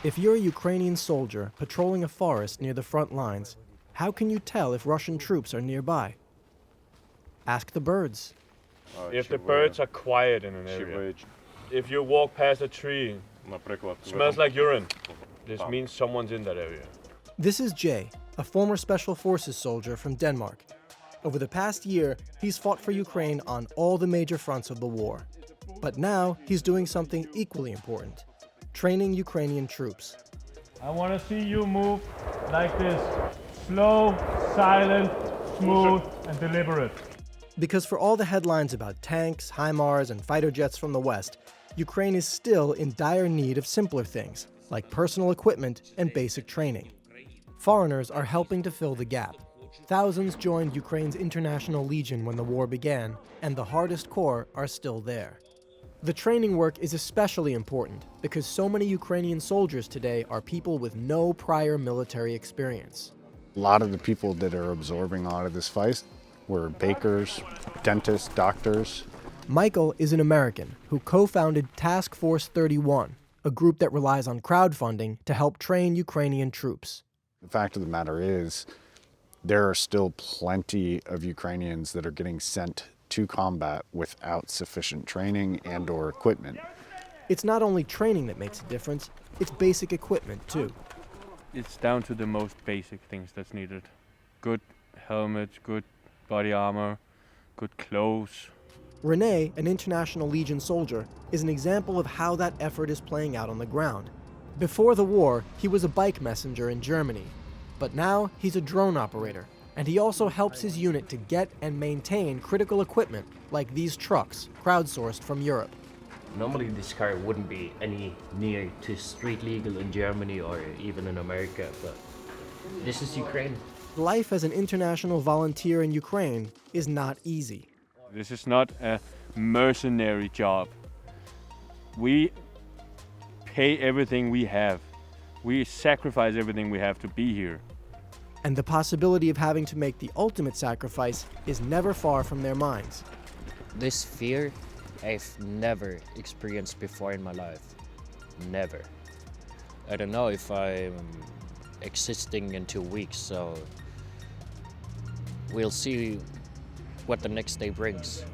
If you're a Ukrainian soldier patrolling a forest near the front lines, how can you tell if Russian troops are nearby? Ask the birds. If the birds are quiet in an area, if you walk past a tree, smells like urine, this means someone's in that area. This is Jay, a former Special Forces soldier from Denmark. Over the past year, he's fought for Ukraine on all the major fronts of the war. But now he's doing something equally important, training Ukrainian troops. I want to see you move like this. Slow, silent, smooth, and deliberate. Because for all the headlines about tanks, HIMARS, and fighter jets from the West, Ukraine is still in dire need of simpler things, like personal equipment and basic training. Foreigners are helping to fill the gap. Thousands joined Ukraine's International Legion when the war began, and the hardest core are still there. The training work is especially important because so many Ukrainian soldiers today are people with no prior military experience. A lot of the people that are absorbing a lot of this fight were bakers, dentists, doctors. Michael is an American who co-founded Task Force 31, a group that relies on crowdfunding to help train Ukrainian troops. The fact of the matter is, there are still plenty of Ukrainians that are getting sent to combat without sufficient training and or equipment. It's not only training that makes a difference, it's basic equipment too. It's down to the most basic things that's needed. Good helmets, good body armor, good clothes. Renee, an International Legion soldier, is an example of how that effort is playing out on the ground. Before the war, he was a bike messenger in Germany. But now he's a drone operator, and he also helps his unit to get and maintain critical equipment like these trucks, crowdsourced from Europe. Normally this car wouldn't be any near to street legal in Germany or even in America, but this is Ukraine. Life as an international volunteer in Ukraine is not easy. This is not a mercenary job. We pay everything we have. We sacrifice everything we have to be here. And the possibility of having to make the ultimate sacrifice is never far from their minds. This fear I've never experienced before in my life. Never. I don't know if I'm existing in 2 weeks, so we'll see what the next day brings.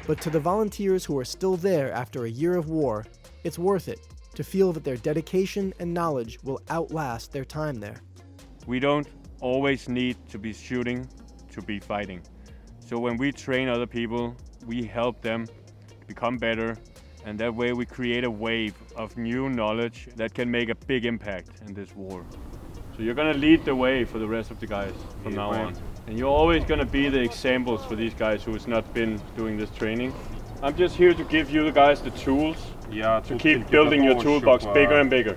But to the volunteers who are still there after a year of war, it's worth it to feel that their dedication and knowledge will outlast their time there. We don't always need to be shooting to be fighting. So when we train other people, we help them become better, and that way we create a wave of new knowledge that can make a big impact in this war. So you're gonna lead the way for the rest of the guys from now on. And you're always gonna be the examples for these guys who has not been doing this training. I'm just here to give you guys the tools to keep building your toolbox bigger and bigger.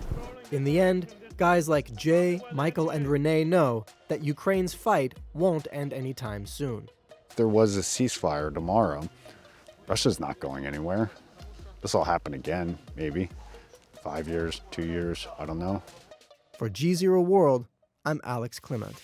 In the end, guys like Jay, Michael, and Renee know that Ukraine's fight won't end anytime soon. If there was a ceasefire tomorrow, Russia's not going anywhere. This will happen again, maybe. 5 years, 2 years, I don't know. For GZERO World, I'm Alex Clement.